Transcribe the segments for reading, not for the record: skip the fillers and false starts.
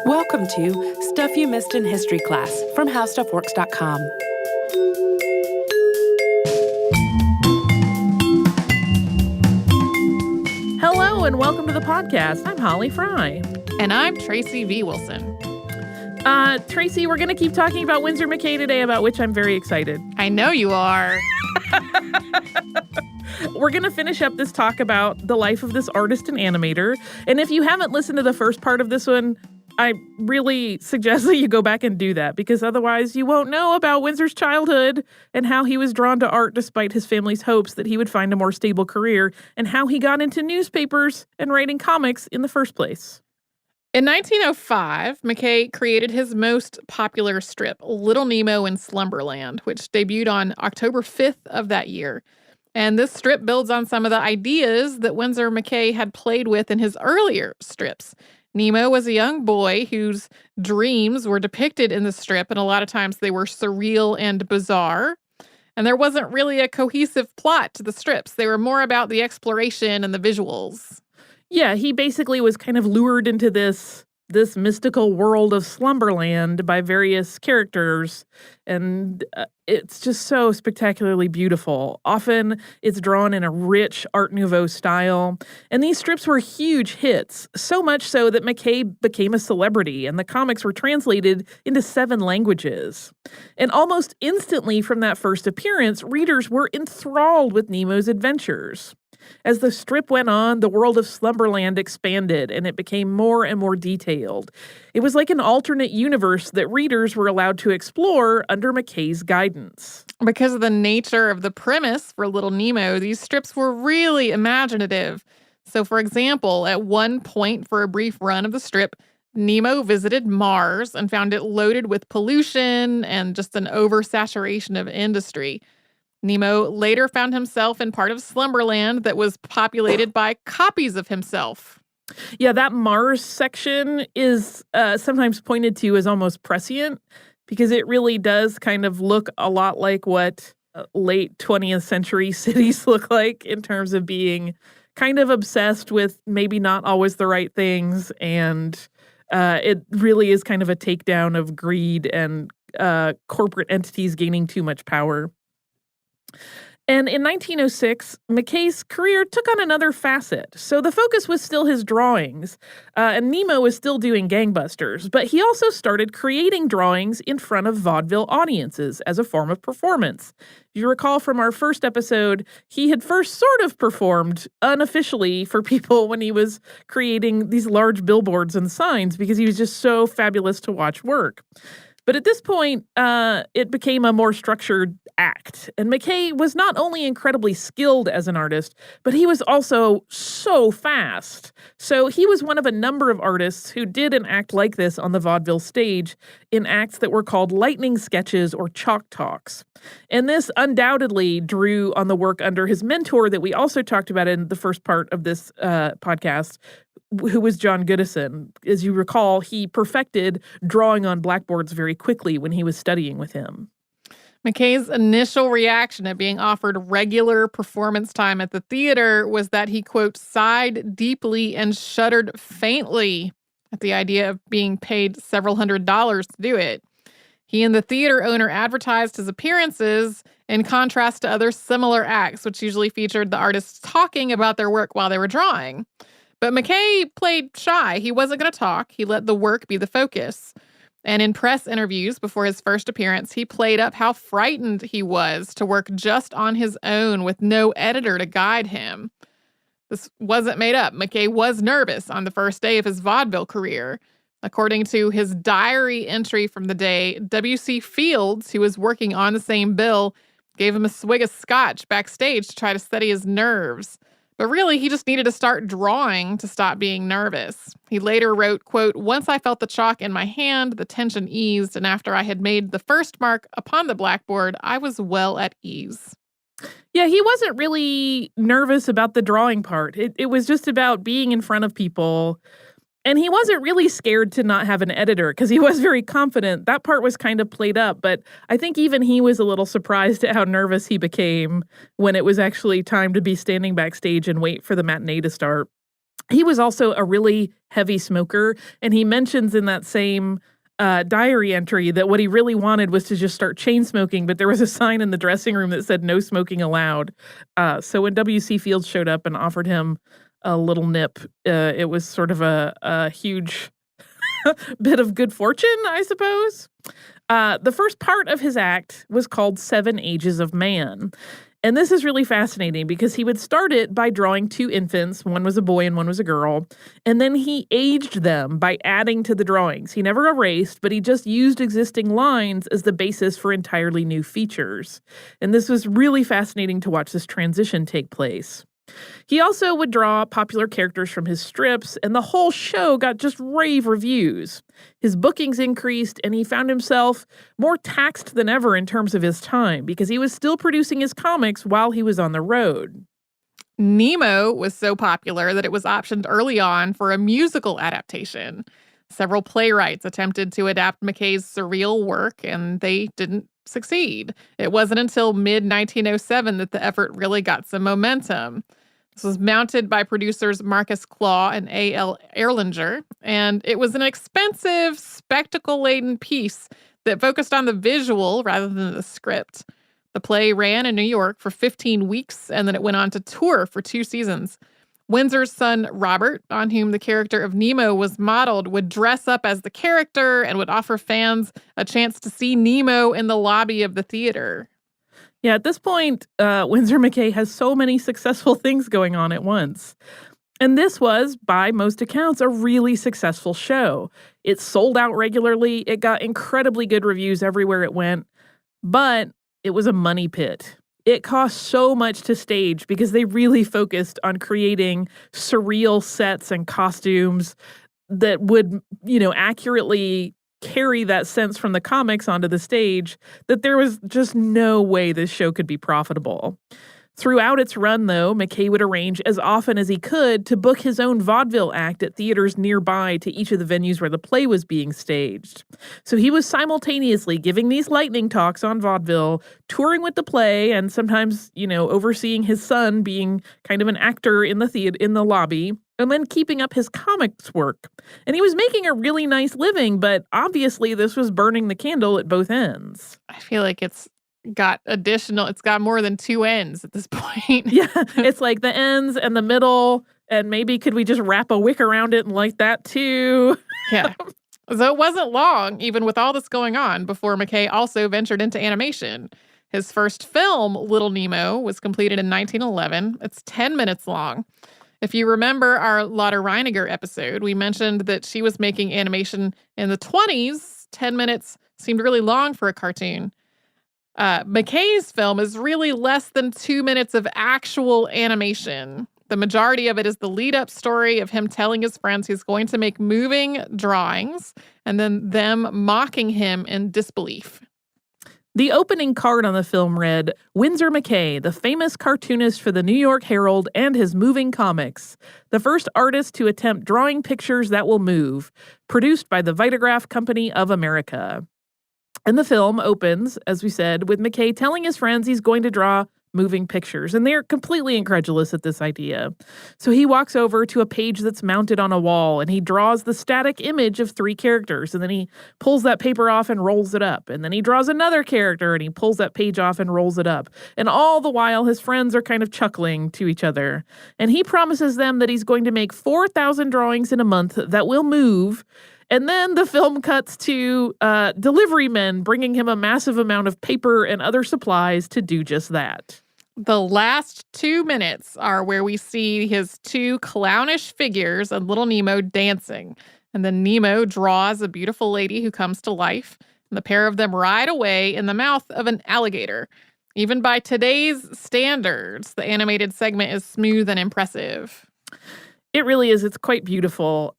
Welcome to Stuff You Missed in History Class from HowStuffWorks.com. Hello and welcome to the podcast. I'm Holly Fry. And I'm Tracy V. Wilson. Tracy, we're going to keep talking about Winsor McCay today, about which I'm very excited. I know you are. We're going to finish up this talk about the life of this artist and animator. And if you haven't listened to the first part of this one, I really suggest that you go back and do that, because otherwise you won't know about Winsor's childhood and how he was drawn to art despite his family's hopes that he would find a more stable career, and how he got into newspapers and writing comics in the first place. In 1905, McCay created his most popular strip, Little Nemo in Slumberland, which debuted on October 5th of that year. And this strip builds on some of the ideas that Winsor McCay had played with in his earlier strips. Nemo was a young boy whose dreams were depicted in the strip, and a lot of times they were surreal and bizarre. And there wasn't really a cohesive plot to the strips. They were more about the exploration and the visuals. Yeah, he basically was kind of lured into this mystical world of Slumberland by various characters, and it's just so spectacularly beautiful. Often it's drawn in a rich Art Nouveau style, and these strips were huge hits, so much so that McCay became a celebrity, and the comics were translated into 7 languages. And almost instantly from that first appearance, readers were enthralled with Nemo's adventures. As the strip went on, the world of Slumberland expanded, and it became more and more detailed. It was like an alternate universe that readers were allowed to explore under McCay's guidance. Because of the nature of the premise for Little Nemo, these strips were really imaginative. So, for example, at one point for a brief run of the strip, Nemo visited Mars and found it loaded with pollution and just an oversaturation of industry. Nemo later found himself in part of Slumberland that was populated by copies of himself. Yeah, that Mars section is sometimes pointed to as almost prescient, because it really does kind of look a lot like what late 20th century cities look like in terms of being kind of obsessed with maybe not always the right things. And it really is kind of a takedown of greed and corporate entities gaining too much power. And in 1906, McCay's career took on another facet. So the focus was still his drawings, and Nemo was still doing gangbusters, but he also started creating drawings in front of vaudeville audiences as a form of performance. If you recall from our first episode, he had first sort of performed unofficially for people when he was creating these large billboards and signs, because he was just so fabulous to watch work. But at this point, it became a more structured act. And McCay was not only incredibly skilled as an artist, but he was also so fast. So he was one of a number of artists who did an act like this on the vaudeville stage in acts that were called lightning sketches or chalk talks. And this undoubtedly drew on the work under his mentor that we also talked about in the first part of this podcast, who was John Goodison. As you recall, he perfected drawing on blackboards very quickly when he was studying with him. McCay's initial reaction at being offered regular performance time at the theater was that he, quote, sighed deeply and shuddered faintly at the idea of being paid several $100s to do it. He and the theater owner advertised his appearances in contrast to other similar acts, which usually featured the artists talking about their work while they were drawing. But McCay played shy. He wasn't going to talk. He let the work be the focus. And in press interviews before his first appearance, he played up how frightened he was to work just on his own with no editor to guide him. This wasn't made up. McCay was nervous on the first day of his vaudeville career. According to his diary entry from the day, W.C. Fields, who was working on the same bill, gave him a swig of scotch backstage to try to steady his nerves. But really, he just needed to start drawing to stop being nervous. He later wrote, quote, once I felt the chalk in my hand, the tension eased, and after I had made the first mark upon the blackboard, I was well at ease. Yeah, he wasn't really nervous about the drawing part. It was just about being in front of people. And he wasn't really scared to not have an editor because he was very confident. That part was kind of played up, but I think even he was a little surprised at how nervous he became when it was actually time to be standing backstage and wait for the matinee to start. He was also a really heavy smoker, and he mentions in that same diary entry that what he really wanted was to just start chain smoking, but there was a sign in the dressing room that said no smoking allowed. So when W.C. Fields showed up and offered him a little nip, it was sort of a huge bit of good fortune, I suppose. The first part of his act was called 7 Ages of Man. And this is really fascinating because he would start it by drawing 2 infants. One was a boy and one was a girl. And then he aged them by adding to the drawings. He never erased, but he just used existing lines as the basis for entirely new features. And this was really fascinating to watch this transition take place. He also would draw popular characters from his strips, and the whole show got just rave reviews. His bookings increased, and he found himself more taxed than ever in terms of his time because he was still producing his comics while he was on the road. Nemo was so popular that it was optioned early on for a musical adaptation. Several playwrights attempted to adapt McCay's surreal work, and they didn't succeed. It wasn't until mid-1907 that the effort really got some momentum. This was mounted by producers Marcus Claw and A.L. Erlanger, and it was an expensive, spectacle-laden piece that focused on the visual rather than the script. The play ran in New York for 15 weeks, and then it went on to tour for 2 seasons. Windsor's son, Robert, on whom the character of Nemo was modeled, would dress up as the character and would offer fans a chance to see Nemo in the lobby of the theater. Yeah, at this point, Winsor McCay has so many successful things going on at once. And this was, by most accounts, a really successful show. It sold out regularly. It got incredibly good reviews everywhere it went. But it was a money pit. It cost so much to stage because they really focused on creating surreal sets and costumes that would, accurately carry that sense from the comics onto the stage, that there was just no way this show could be profitable. Throughout its run, though, McCay would arrange as often as he could to book his own vaudeville act at theaters nearby to each of the venues where the play was being staged. So he was simultaneously giving these lightning talks on vaudeville, touring with the play, and sometimes, overseeing his son being kind of an actor in the theater, in the lobby, and then keeping up his comics work. And he was making a really nice living, but obviously this was burning the candle at both ends. I feel like it's got more than 2 ends at this point. Yeah, it's like the ends and the middle, and maybe could we just wrap a wick around it and light that too? Yeah. So it wasn't long, even with all this going on, before McCay also ventured into animation. His first film, Little Nemo, was completed in 1911. It's 10 minutes long. If you remember our Lotte Reiniger episode, we mentioned that she was making animation in the 20s. 10 minutes seemed really long for a cartoon. McCay's film is really less than 2 minutes of actual animation. The majority of it is the lead-up story of him telling his friends he's going to make moving drawings and then them mocking him in disbelief. The opening card on the film read, Winsor McCay, the famous cartoonist for the New York Herald and his moving comics, the first artist to attempt drawing pictures that will move, produced by the Vitagraph Company of America. And the film opens, as we said, with McCay telling his friends he's going to draw moving pictures, and they're completely incredulous at this idea. So he walks over to a page that's mounted on a wall, and he draws the static image of 3 characters, and then he pulls that paper off and rolls it up, and then he draws another character, and he pulls that page off and rolls it up. And all the while, his friends are kind of chuckling to each other. And he promises them that he's going to make 4,000 drawings in a month that will move. And then the film cuts to delivery men bringing him a massive amount of paper and other supplies to do just that. The last 2 minutes are where we see his 2 clownish figures and little Nemo dancing. And then Nemo draws a beautiful lady who comes to life, and the pair of them ride away in the mouth of an alligator. Even by today's standards, the animated segment is smooth and impressive. It really is. It's quite beautiful.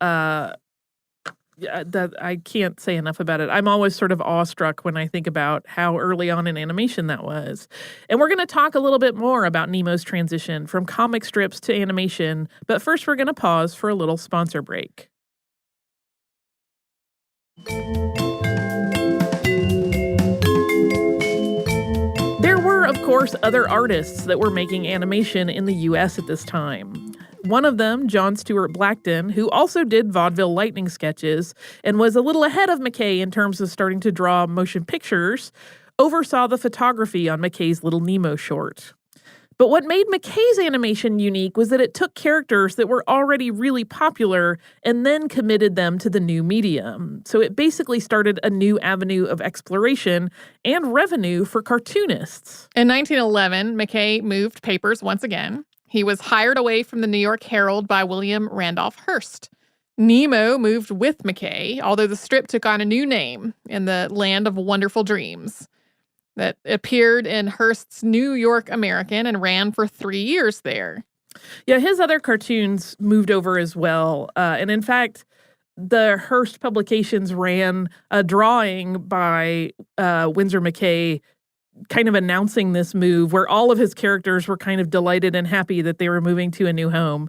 That I can't say enough about it. I'm always sort of awestruck when I think about how early on in animation that was. And we're going to talk a little bit more about Nemo's transition from comic strips to animation, but first we're going to pause for a little sponsor break. There were, of course, other artists that were making animation in the U.S. at this time. One of them, John Stewart Blackton, who also did vaudeville lightning sketches and was a little ahead of McCay in terms of starting to draw motion pictures, oversaw the photography on McCay's Little Nemo short. But what made McCay's animation unique was that it took characters that were already really popular and then committed them to the new medium. So it basically started a new avenue of exploration and revenue for cartoonists. In 1911, McCay moved papers once again. He was hired away from the New York Herald by William Randolph Hearst. Nemo moved with McCay, although the strip took on a new name in the Land of Wonderful Dreams. That appeared in Hearst's New York American and ran for 3 years there. Yeah, his other cartoons moved over as well. And in fact, the Hearst publications ran a drawing by Winsor McCay kind of announcing this move where all of his characters were kind of delighted and happy that they were moving to a new home.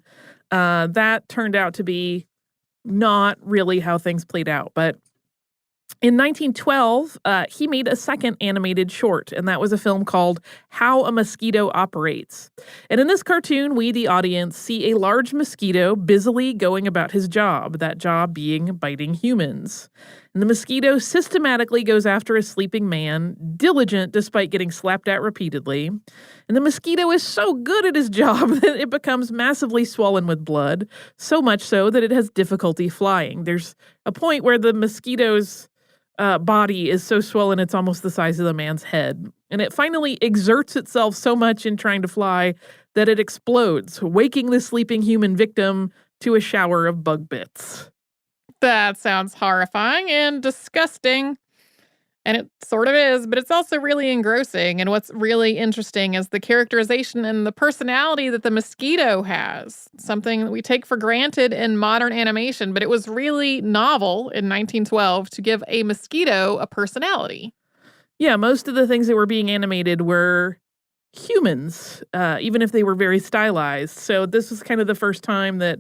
That turned out to be not really how things played out, but in 1912, he made a second animated short, and that was a film called How a Mosquito Operates. And in this cartoon, we, the audience, see a large mosquito busily going about his job, that job being biting humans. And the mosquito systematically goes after a sleeping man, diligent despite getting slapped at repeatedly. And the mosquito is so good at his job that it becomes massively swollen with blood, so much so that it has difficulty flying. There's a point where the mosquito's body is so swollen it's almost the size of the man's head. And it finally exerts itself so much in trying to fly that it explodes, waking the sleeping human victim to a shower of bug bits. That sounds horrifying and disgusting. And it sort of is, but it's also really engrossing. And what's really interesting is the characterization and the personality that the mosquito has, something that we take for granted in modern animation, but it was really novel in 1912 to give a mosquito a personality. Yeah, most of the things that were being animated were humans, even if they were very stylized. So this was kind of the first time that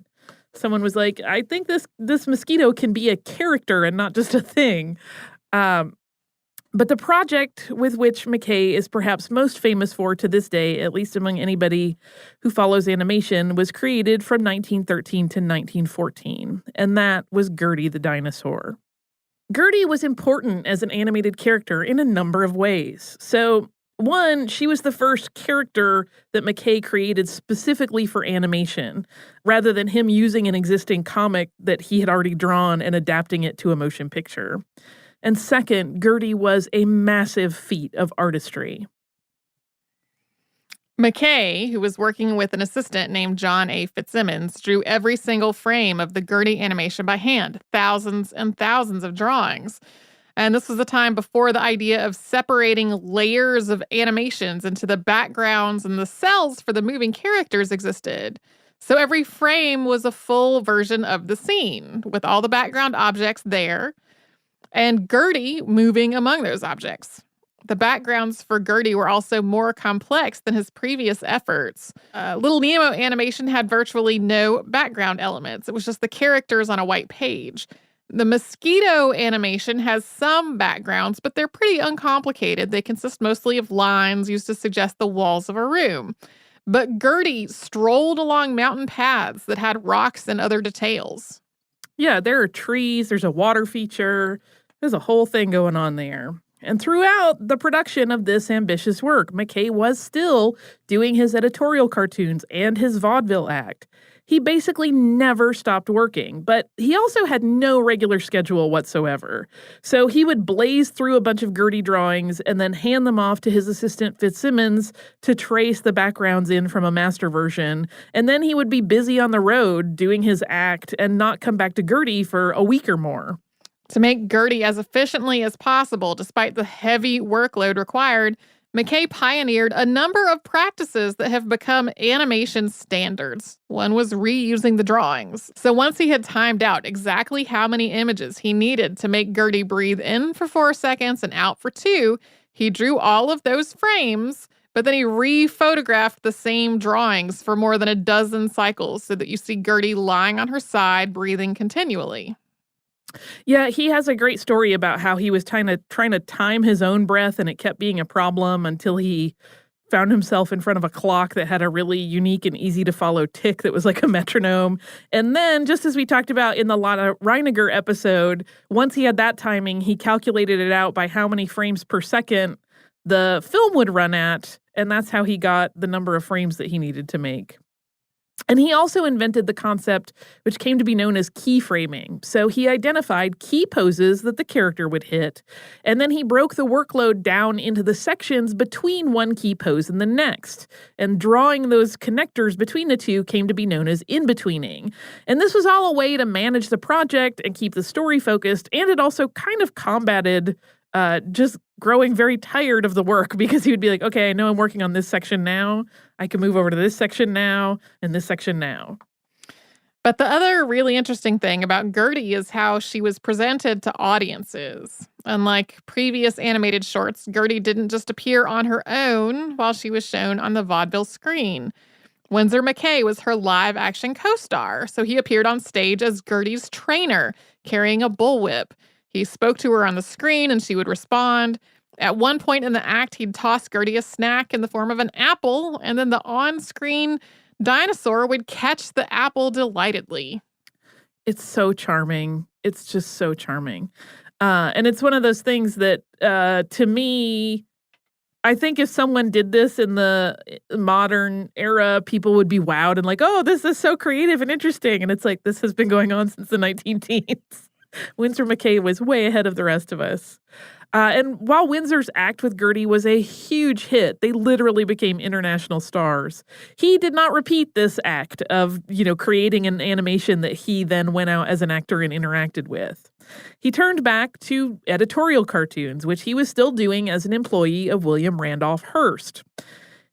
someone was like, I think this mosquito can be a character and not just a thing. But the project with which McCay is perhaps most famous for to this day, at least among anybody who follows animation, was created from 1913 to 1914, and that was Gertie the dinosaur. Gertie was important as an animated character in a number of ways. So, one, she was the first character that McCay created specifically for animation, rather than him using an existing comic that he had already drawn and adapting it to a motion picture. And second, Gertie was a massive feat of artistry. McCay, who was working with an assistant named John A. Fitzsimmons, drew every single frame of the Gertie animation by hand, thousands and thousands of drawings. And this was a time before the idea of separating layers of animations into the backgrounds and the cells for the moving characters existed. So every frame was a full version of the scene, with all the background objects there, and Gertie moving among those objects. The backgrounds for Gertie were also more complex than his previous efforts. Little Nemo animation had virtually no background elements. It was just the characters on a white page. The mosquito animation has some backgrounds, but they're pretty uncomplicated. They consist mostly of lines used to suggest the walls of a room. But Gertie strolled along mountain paths that had rocks and other details. Yeah, there are trees, there's a water feature, there's a whole thing going on there. And throughout the production of this ambitious work, McCay was still doing his editorial cartoons and his vaudeville act. He basically never stopped working, but he also had no regular schedule whatsoever. So he would blaze through a bunch of Gertie drawings and then hand them off to his assistant Fitzsimmons to trace the backgrounds in from a master version. And then he would be busy on the road doing his act and not come back to Gertie for a week or more. To make Gertie as efficiently as possible, despite the heavy workload required, McCay pioneered a number of practices that have become animation standards. One was reusing the drawings. So once he had timed out exactly how many images he needed to make Gertie breathe in for 4 seconds and out for 2, he drew all of those frames, but then he re-photographed the same drawings for more than a dozen cycles so that you see Gertie lying on her side, breathing continually. Yeah, he has a great story about how he was trying to time his own breath and it kept being a problem until he found himself in front of a clock that had a really unique and easy to follow tick that was like a metronome. And then, just as we talked about in the Lotte Reiniger episode, once he had that timing, he calculated it out by how many frames per second the film would run at, and that's how he got the number of frames that he needed to make. And he also invented the concept which came to be known as keyframing. So he identified key poses that the character would hit, and then he broke the workload down into the sections between one key pose and the next. And drawing those connectors between the two came to be known as in-betweening. And this was all a way to manage the project and keep the story focused, and it also kind of combated just growing very tired of the work, because he would be like, okay, I know I'm working on this section now. I can move over to this section now and this section now. But the other really interesting thing about Gertie is how she was presented to audiences. Unlike previous animated shorts, Gertie didn't just appear on her own while she was shown on the vaudeville screen. Winsor McCay was her live-action co-star, so he appeared on stage as Gertie's trainer, carrying a bullwhip. He spoke to her on the screen, and she would respond. At one point in the act, he'd toss Gertie a snack in the form of an apple, and then the on-screen dinosaur would catch the apple delightedly. It's so charming. It's just so charming. And it's one of those things that, to me, I think if someone did this in the modern era, people would be wowed and like, oh, this is so creative and interesting. And it's like, this has been going on since the 19-teens. Winsor McCay was way ahead of the rest of us. And while Windsor's act with Gertie was a huge hit, they literally became international stars. He did not repeat this act of, creating an animation that he then went out as an actor and interacted with. He turned back to editorial cartoons, which he was still doing as an employee of William Randolph Hearst.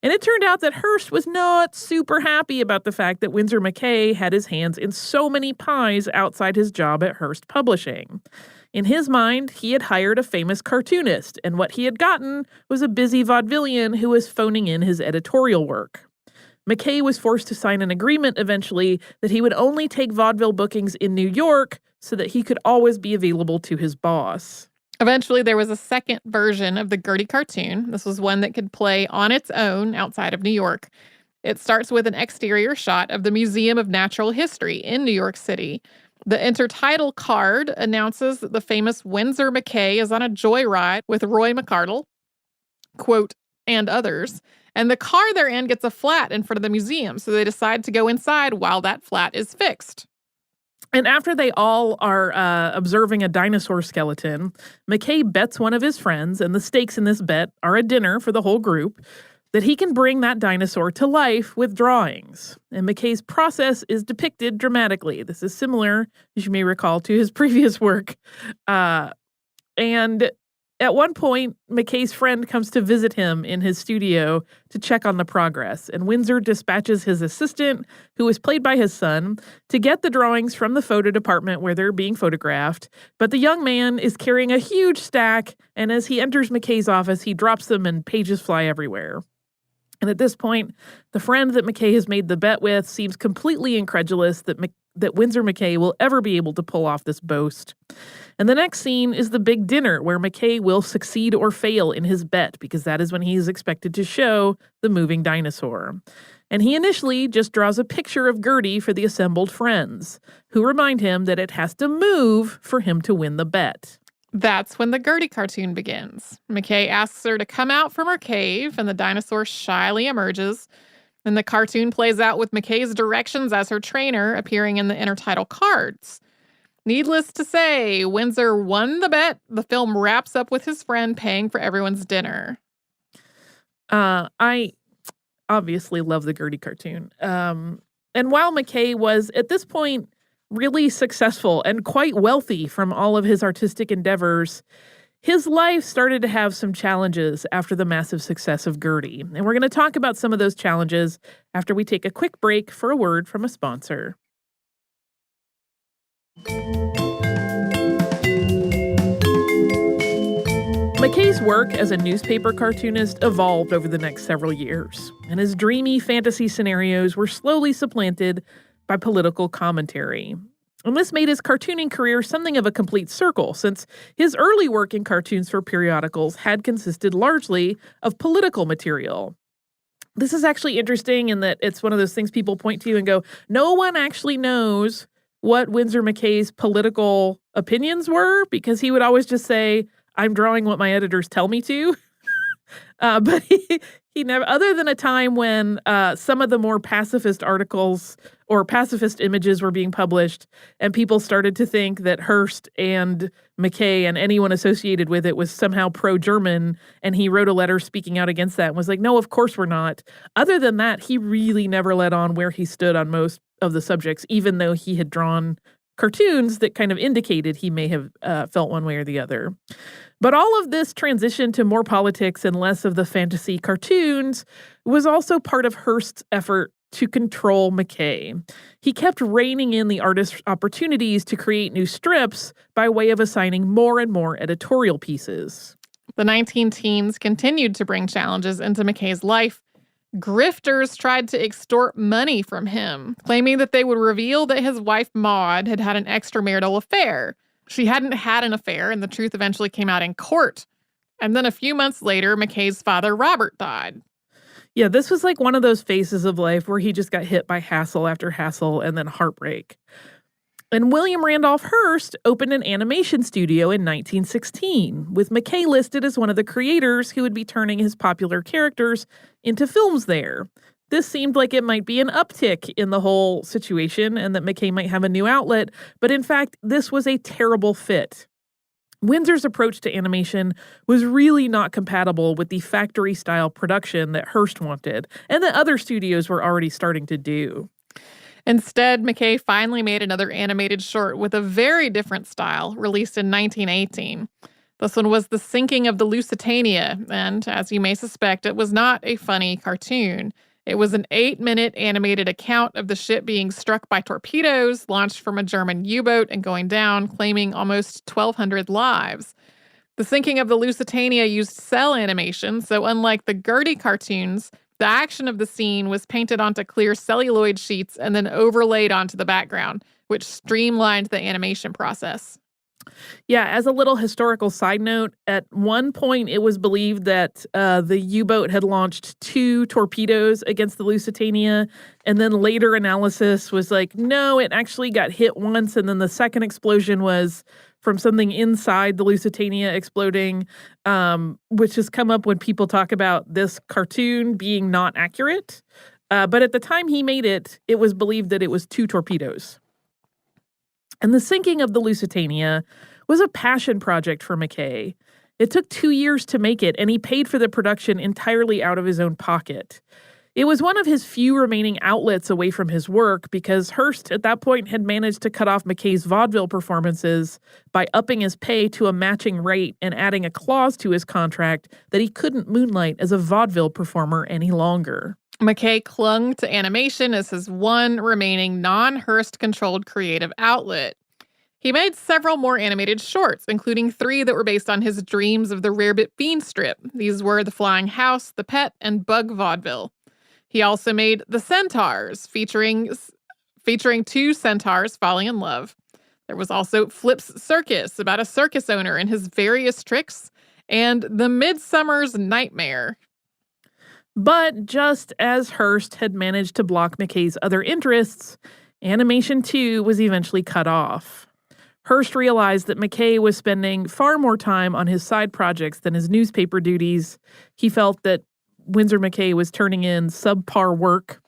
And it turned out that Hearst was not super happy about the fact that Winsor McCay had his hands in so many pies outside his job at Hearst Publishing. In his mind, he had hired a famous cartoonist, and what he had gotten was a busy vaudevillian who was phoning in his editorial work. McCay was forced to sign an agreement eventually that he would only take vaudeville bookings in New York so that he could always be available to his boss. Eventually, there was a second version of the Gertie cartoon. This was one that could play on its own outside of New York. It starts with an exterior shot of the Museum of Natural History in New York City. The intertitle card announces that the famous Winsor McCay is on a joyride with Roy McCardle, quote, and others. And the car they're in gets a flat in front of the museum, so they decide to go inside while that flat is fixed. And after they all are observing a dinosaur skeleton, McCay bets one of his friends, and the stakes in this bet are a dinner for the whole group, that he can bring that dinosaur to life with drawings. And McCay's process is depicted dramatically. This is similar, as you may recall, to his previous work. And at one point, McCay's friend comes to visit him in his studio to check on the progress, and Winsor dispatches his assistant, who is played by his son, to get the drawings from the photo department where they're being photographed. But the young man is carrying a huge stack, and as he enters McCay's office, he drops them and pages fly everywhere. And at this point, the friend that McCay has made the bet with seems completely incredulous that Winsor McCay will ever be able to pull off this boast. And the next scene is the big dinner where McCay will succeed or fail in his bet, because that is when he is expected to show the moving dinosaur. And he initially just draws a picture of Gertie for the assembled friends, who remind him that it has to move for him to win the bet. That's when the Gertie cartoon begins. McCay asks her to come out from her cave, and the dinosaur shyly emerges. Then the cartoon plays out with McCay's directions as her trainer appearing in the intertitle cards. Needless to say, Winsor won the bet. The film wraps up with his friend paying for everyone's dinner. I obviously love the Gertie cartoon. And while McCay was, at this point, really successful and quite wealthy from all of his artistic endeavors, his life started to have some challenges after the massive success of Gertie. And we're going to talk about some of those challenges after we take a quick break for a word from a sponsor. McCay's work as a newspaper cartoonist evolved over the next several years, and his dreamy fantasy scenarios were slowly supplanted by political commentary. And this made his cartooning career something of a complete circle, since his early work in cartoons for periodicals had consisted largely of political material. This is actually interesting in that it's one of those things people point to and go, no one actually knows what Winsor McCay's political opinions were, because he would always just say, I'm drawing what my editors tell me to. But he never, other than a time when some of the more pacifist articles or pacifist images were being published, and people started to think that Hearst and McCay and anyone associated with it was somehow pro-German, and he wrote a letter speaking out against that and was like, no, of course we're not. Other than that, he really never let on where he stood on most of the subjects, even though he had drawn cartoons that kind of indicated he may have felt one way or the other. But all of this transition to more politics and less of the fantasy cartoons was also part of Hearst's effort to control McCay. He kept reining in the artist's opportunities to create new strips by way of assigning more and more editorial pieces. The 19-teens continued to bring challenges into McCay's life. Grifters tried to extort money from him, claiming that they would reveal that his wife Maud had had an extramarital affair. She hadn't had an affair, and the truth eventually came out in court. And then a few months later, McCay's father, Robert, died. Yeah, this was like one of those phases of life where he just got hit by hassle after hassle and then heartbreak. And William Randolph Hearst opened an animation studio in 1916, with McCay listed as one of the creators who would be turning his popular characters into films there. This seemed like it might be an uptick in the whole situation and that McCay might have a new outlet, but in fact, this was a terrible fit. Windsor's approach to animation was really not compatible with the factory-style production that Hearst wanted and that other studios were already starting to do. Instead, McCay finally made another animated short with a very different style, released in 1918. This one was The Sinking of the Lusitania, and as you may suspect, it was not a funny cartoon. It was an 8-minute animated account of the ship being struck by torpedoes launched from a German U-boat and going down, claiming almost 1,200 lives. The Sinking of the Lusitania used cell animation, so unlike the Gertie cartoons, the action of the scene was painted onto clear celluloid sheets and then overlaid onto the background, which streamlined the animation process. Yeah, as a little historical side note, at one point it was believed that the U-boat had launched 2 torpedoes against the Lusitania, and then later analysis was like, no, it actually got hit once, and then the second explosion was from something inside the Lusitania exploding, which has come up when people talk about this cartoon being not accurate. But at the time he made it, it was believed that it was 2 torpedoes. And The Sinking of the Lusitania was a passion project for McCay. It took 2 years to make it, and he paid for the production entirely out of his own pocket. It was one of his few remaining outlets away from his work because Hearst at that point had managed to cut off McCay's vaudeville performances by upping his pay to a matching rate and adding a clause to his contract that he couldn't moonlight as a vaudeville performer any longer. McCay clung to animation as his one remaining non-Hearst-controlled creative outlet. He made several more animated shorts, including 3 that were based on his dreams of the Rarebit Bean strip. These were The Flying House, The Pet, and Bug Vaudeville. He also made The Centaurs, featuring 2 centaurs falling in love. There was also Flip's Circus, about a circus owner and his various tricks, and The Midsummer's Nightmare. But just as Hearst had managed to block McCay's other interests, animation too was eventually cut off. Hearst realized that McCay was spending far more time on his side projects than his newspaper duties. He felt that Winsor McCay was turning in subpar work.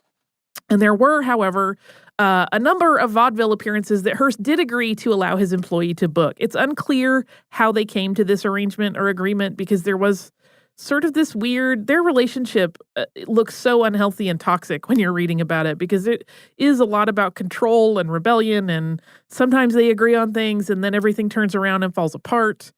And there were, however, a number of vaudeville appearances that Hearst did agree to allow his employee to book. It's unclear how they came to this arrangement or agreement because there was sort of this weird, their relationship looks so unhealthy and toxic when you're reading about it because it is a lot about control and rebellion, and sometimes they agree on things and then everything turns around and falls apart.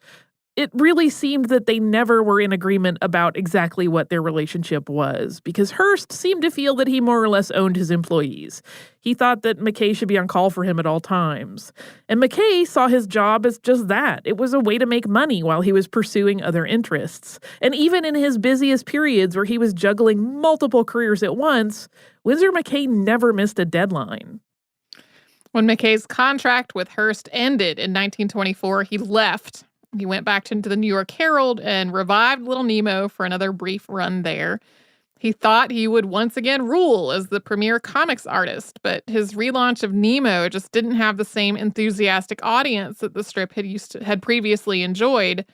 It really seemed that they never were in agreement about exactly what their relationship was because Hearst seemed to feel that he more or less owned his employees. He thought that McCay should be on call for him at all times. And McCay saw his job as just that. It was a way to make money while he was pursuing other interests. And even in his busiest periods where he was juggling multiple careers at once, Winsor McCay never missed a deadline. When McCay's contract with Hearst ended in 1924, he left. He went back into the New York Herald and revived Little Nemo for another brief run there. He thought he would once again rule as the premier comics artist, but his relaunch of Nemo just didn't have the same enthusiastic audience that the strip had previously enjoyed.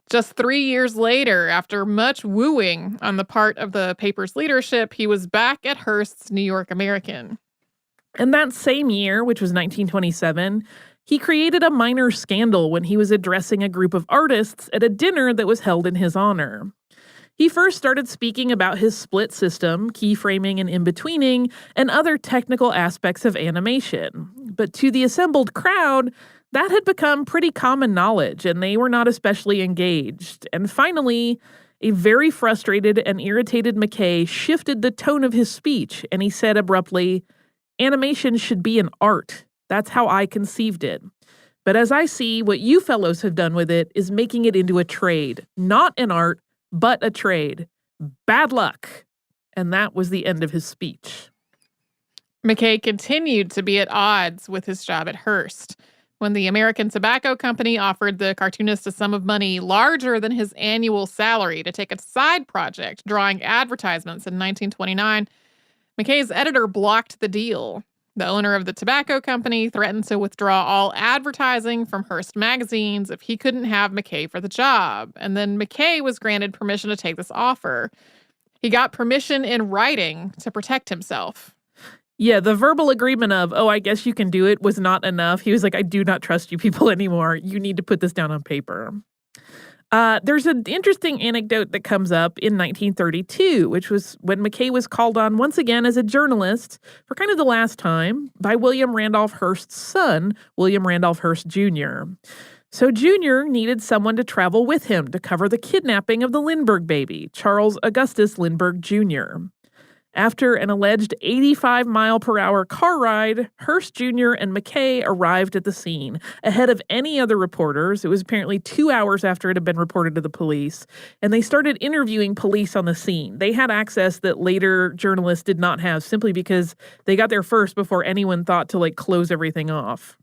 Just 3 years later, after much wooing on the part of the paper's leadership, he was back at Hearst's New York American. And that same year, which was 1927, he created a minor scandal when he was addressing a group of artists at a dinner that was held in his honor. He first started speaking about his split system, keyframing and in-betweening, and other technical aspects of animation. But to the assembled crowd, that had become pretty common knowledge, and they were not especially engaged. And finally, a very frustrated and irritated McCay shifted the tone of his speech, and he said abruptly, "Animation should be an art. That's how I conceived it. But as I see, what you fellows have done with it is making it into a trade. Not an art, but a trade. Bad luck." And that was the end of his speech. McCay continued to be at odds with his job at Hearst. When the American Tobacco Company offered the cartoonist a sum of money larger than his annual salary to take a side project drawing advertisements in 1929, McCay's editor blocked the deal. The owner of the tobacco company threatened to withdraw all advertising from Hearst magazines if he couldn't have McCay for the job. And then McCay was granted permission to take this offer. He got permission in writing to protect himself. Yeah, the verbal agreement of, "Oh, I guess you can do it," was not enough. He was like, "I do not trust you people anymore. You need to put this down on paper." There's an interesting anecdote that comes up in 1932, which was when McCay was called on once again as a journalist for kind of the last time by William Randolph Hearst's son, William Randolph Hearst Jr. So Jr. needed someone to travel with him to cover the kidnapping of the Lindbergh baby, Charles Augustus Lindbergh Jr. After an alleged 85-mile-per-hour car ride, Hearst Jr. and McCay arrived at the scene ahead of any other reporters. It was apparently 2 hours after it had been reported to the police, and they started interviewing police on the scene. They had access that later journalists did not have simply because they got there first before anyone thought to, close everything off.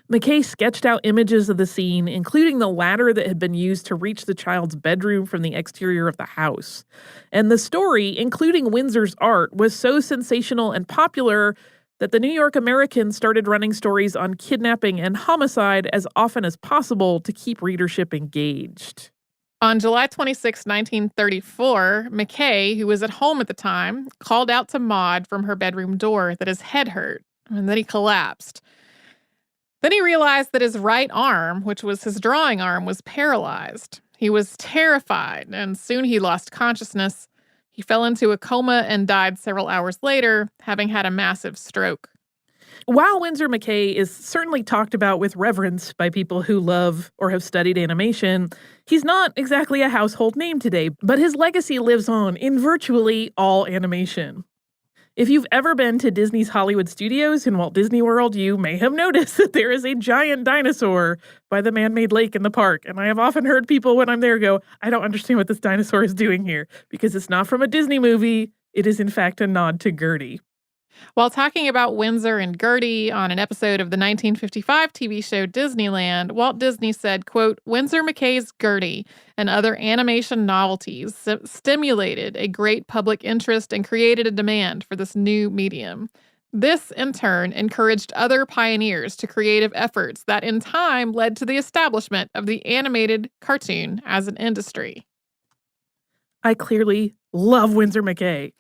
McCay sketched out images of the scene, including the ladder that had been used to reach the child's bedroom from the exterior of the house. And the story, including Windsor's art, was so sensational and popular that the New York American started running stories on kidnapping and homicide as often as possible to keep readership engaged. On July 26, 1934, McCay, who was at home at the time, called out to Maud from her bedroom door that his head hurt, and then he collapsed. Then he realized that his right arm, which was his drawing arm, was paralyzed. He was terrified, and soon he lost consciousness. He fell into a coma and died several hours later, having had a massive stroke. While Winsor McCay is certainly talked about with reverence by people who love or have studied animation, he's not exactly a household name today, but his legacy lives on in virtually all animation. If you've ever been to Disney's Hollywood Studios in Walt Disney World, you may have noticed that there is a giant dinosaur by the man-made lake in the park. And I have often heard people when I'm there go, "I don't understand what this dinosaur is doing here," because it's not from a Disney movie. It is, in fact, a nod to Gertie. While talking about Winsor and Gertie on an episode of the 1955 TV show Disneyland, Walt Disney said, quote, "Winsor McCay's Gertie and other animation novelties stimulated a great public interest and created a demand for this new medium. This, in turn, encouraged other pioneers to creative efforts that in time led to the establishment of the animated cartoon as an industry." I clearly love Winsor McCay,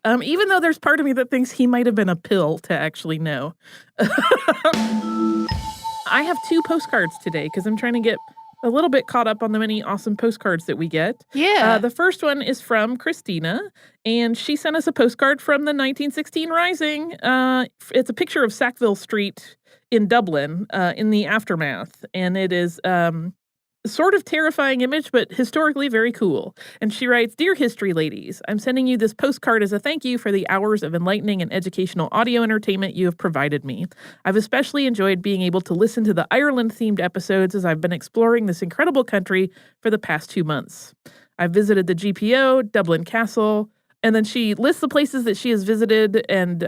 even though there's part of me that thinks he might have been a pill to actually know. I have 2 postcards today because I'm trying to get a little bit caught up on the many awesome postcards that we get. Yeah. The first one is from Christina, and she sent us a postcard from the 1916 Rising. It's a picture of Sackville Street in Dublin in the aftermath, and it is sort of terrifying image, but historically very cool. And she writes, "Dear History Ladies, I'm sending you this postcard as a thank you for the hours of enlightening and educational audio entertainment you have provided me. I've especially enjoyed being able to listen to the Ireland-themed episodes as I've been exploring this incredible country for the past 2 months. I've visited the GPO, Dublin Castle," and then she lists the places that she has visited and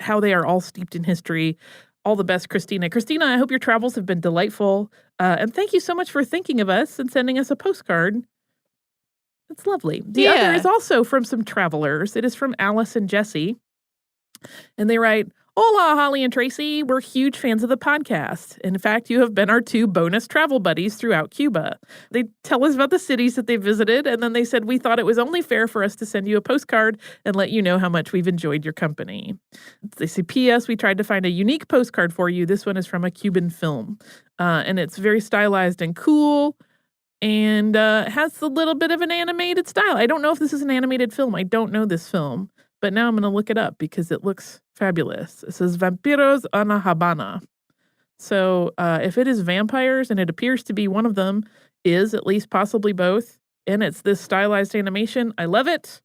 how they are all steeped in history. All the best, Christina. Christina, I hope your travels have been delightful. And thank you so much for thinking of us and sending us a postcard. It's lovely. The other is also from some travelers. It is from Alice and Jesse. And they write, "Hola, Holly and Tracy. We're huge fans of the podcast. In fact, you have been our 2 bonus travel buddies throughout Cuba." They tell us about the cities that they visited, and then they said, "We thought it was only fair for us to send you a postcard and let you know how much we've enjoyed your company." They say, "P.S. We tried to find a unique postcard for you. This one is from a Cuban film, and it's very stylized and cool. And has a little bit of an animated style." I don't know if this is an animated film. I don't know this film. But now I'm going to look it up because it looks fabulous. It says Vampiros a la Habana. So if it is vampires, and it appears to be one of them, is at least possibly both, and it's this stylized animation, I love it.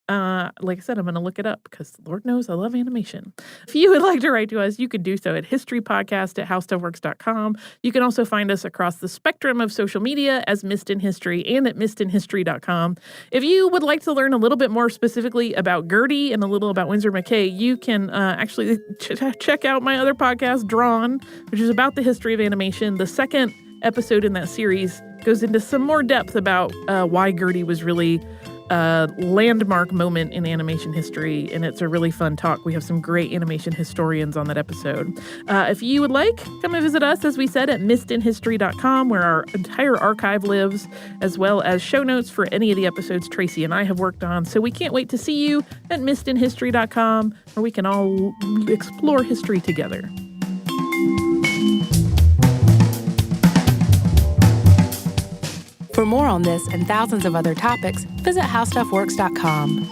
Like I said, I'm going to look it up because Lord knows I love animation. If you would like to write to us, you can do so at historypodcast@howstuffworks.com. You can also find us across the spectrum of social media as Missed in History and at missedinhistory.com. If you would like to learn a little bit more specifically about Gertie and a little about Winsor McCay, you can actually check out my other podcast, Drawn, which is about the history of animation. The second episode in that series goes into some more depth about why Gertie was really a landmark moment in animation history, and it's a really fun talk. We have some great animation historians on that episode. If you would like, come and visit us, as we said, at missedinhistory.com, where our entire archive lives, as well as show notes for any of the episodes Tracy and I have worked on. So we can't wait to see you at missedinhistory.com, where we can all explore history together. For more on this and thousands of other topics, visit howstuffworks.com.